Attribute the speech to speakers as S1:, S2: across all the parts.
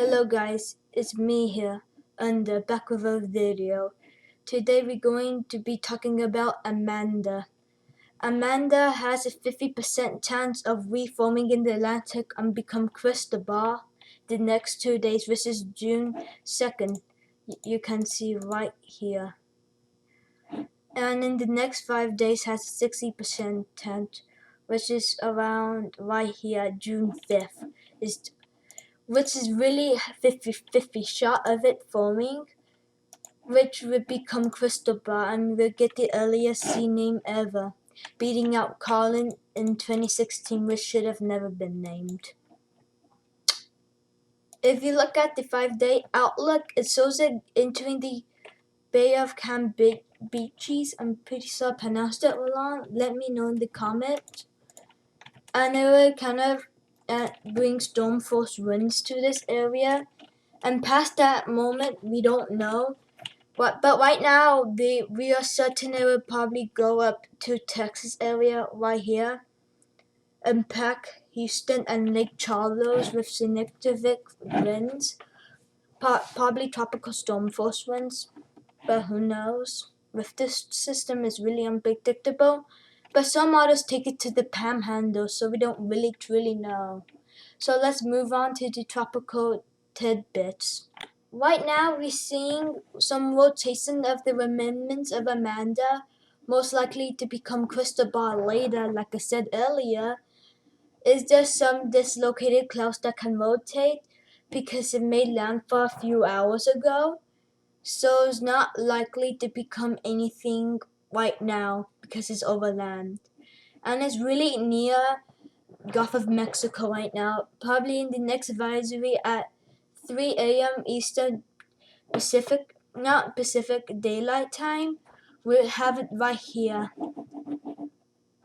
S1: Hello guys, it's me here and back with a video. Today we're going to be talking about Amanda. Amanda has a 50% chance of reforming in the Atlantic and become Cristobal the next 2 days, which is June 2nd. You can see right here. And in the next 5 days has a 60% chance, which is around right here, June 5th. Which is really 50-50 shot of it forming, which would become Cristobal and will get the earliest sea name ever, beating out Colin in 2016, which should have never been named. If you look at the 5-day outlook, it shows it entering the Bay of Campeches. I'm pretty sure I pronounced it wrong. Let me know in the comments. And it will kind of bring storm force winds to this area. And past that moment, we don't know. But right now, we are certain it will probably go up to Texas area right here, impact Houston and Lake Charles with significant winds, probably tropical storm force winds, but who knows? With this system, it's really unpredictable. But some models take it to the panhandle, so we don't really truly know. So let's move on to the tropical tidbits. Right now, we're seeing some rotation of the remnants of Amanda, most likely to become Cristobal later, like I said earlier. Is there some dislocated clouds that can rotate because it made landfall a few hours ago? So it's not likely to become anything right now because it's over land. And it's really near Gulf of Mexico right now, probably in the next advisory at 3 a.m. Eastern Pacific Daylight Time. We'll have it right here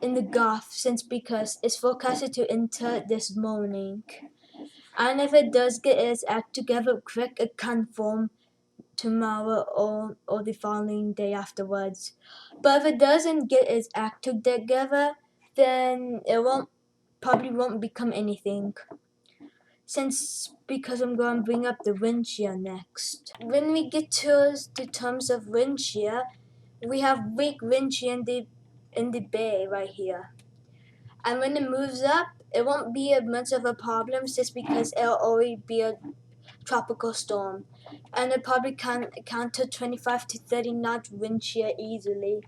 S1: in the Gulf because it's forecasted to enter this morning. And if it does get its act together quick, it can form tomorrow or the following day afterwards. But if it doesn't get its act together, then it probably won't become anything. Because I'm going to bring up the wind shear next. When we get to the terms of wind shear, we have weak wind shear in the bay right here. And when it moves up, it won't be much of a problem just because it'll already be a tropical storm. And it probably can counter 25 to 30 knot wind shear easily.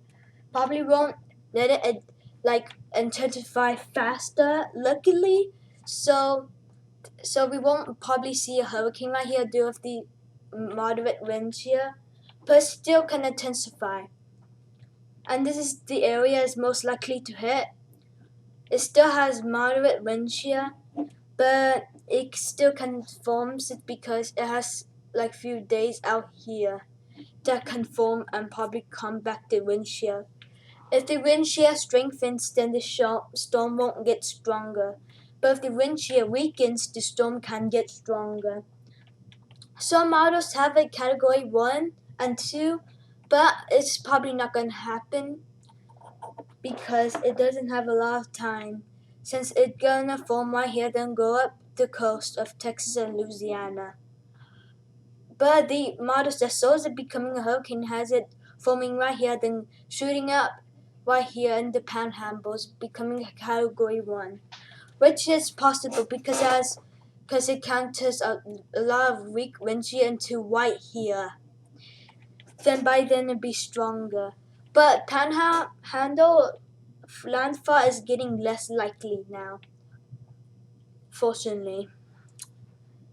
S1: Probably won't let it intensify faster, luckily. So we won't probably see a hurricane right here due to the moderate wind shear, but still can intensify. And this is the area it's most likely to hit. It still has moderate wind shear, but it still can form because it has few days out here that can form and probably combat the wind shear. If the wind shear strengthens, then the storm won't get stronger. But if the wind shear weakens, the storm can get stronger. Some models have a category 1 and 2, but it's probably not going to happen because it doesn't have a lot of time, since it's going to form right here, then go up the coast of Texas and Louisiana. But the models that shows it becoming a hurricane has it forming right here, then shooting up right here in the panhandles, becoming a category 1. Which is possible because it counters a lot of weak wind shear into right here. Then by then it'd be stronger. But panhandle landfall is getting less likely now, fortunately.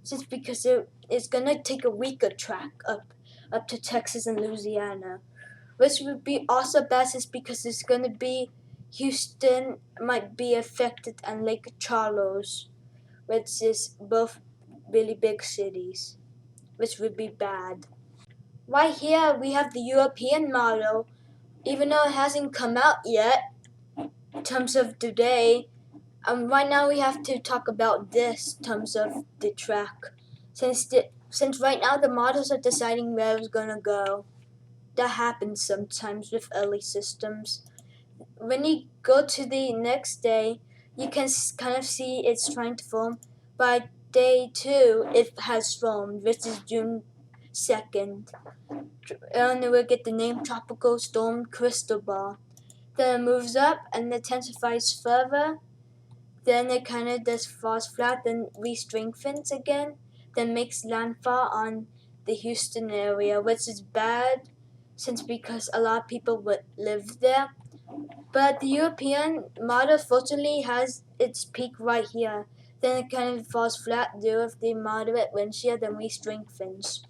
S1: Just because it's gonna take a weaker track up to Texas and Louisiana. Which would be also bad just because it's gonna be Houston might be affected and Lake Charles, which is both really big cities, which would be bad. Right here we have the European model, even though it hasn't come out yet in terms of today. Right now we have to talk about this in terms of the track, since right now the models are deciding where it's gonna go. That happens sometimes with early systems. When you go to the next day, you can kind of see it's trying to form, but day 2, it has formed, which is June 2nd. And we'll get the name Tropical Storm Cristobal. Then it moves up and intensifies further. Then it kind of just falls flat, then re-strengthens again. Then makes landfall on the Houston area, which is bad because a lot of people would live there. But the European model fortunately has its peak right here. Then it kind of falls flat due to the moderate wind shear, then re-strengthens.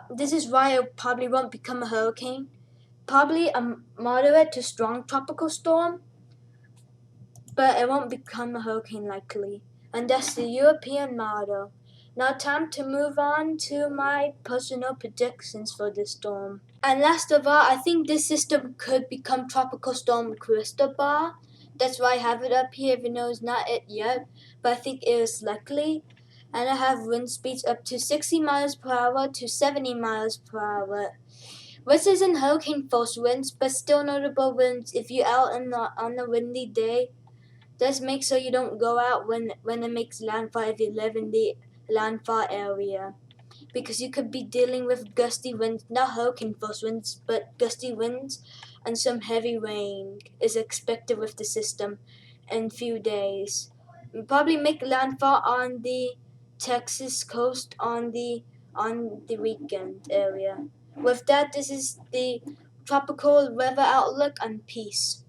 S1: This is why it probably won't become a hurricane. Probably a moderate to strong tropical storm, but it won't become a hurricane likely. And that's the European model. Now time to move on to my personal predictions for this storm. And last of all, I think this system could become Tropical Storm Cristobal. That's why I have it up here, even though it's not it yet. But I think it is likely. And I have wind speeds up to 60 miles per hour to 70 miles per hour. Which isn't hurricane force winds, but still notable winds if you're out on a windy day. Just make sure you don't go out when it makes landfall if you live in the landfall area. Because you could be dealing with gusty winds, not hurricane force winds, but gusty winds, and some heavy rain is expected with the system in few days. We'll probably make landfall on the Texas coast on the weekend area. With that, this is the tropical weather outlook, and peace.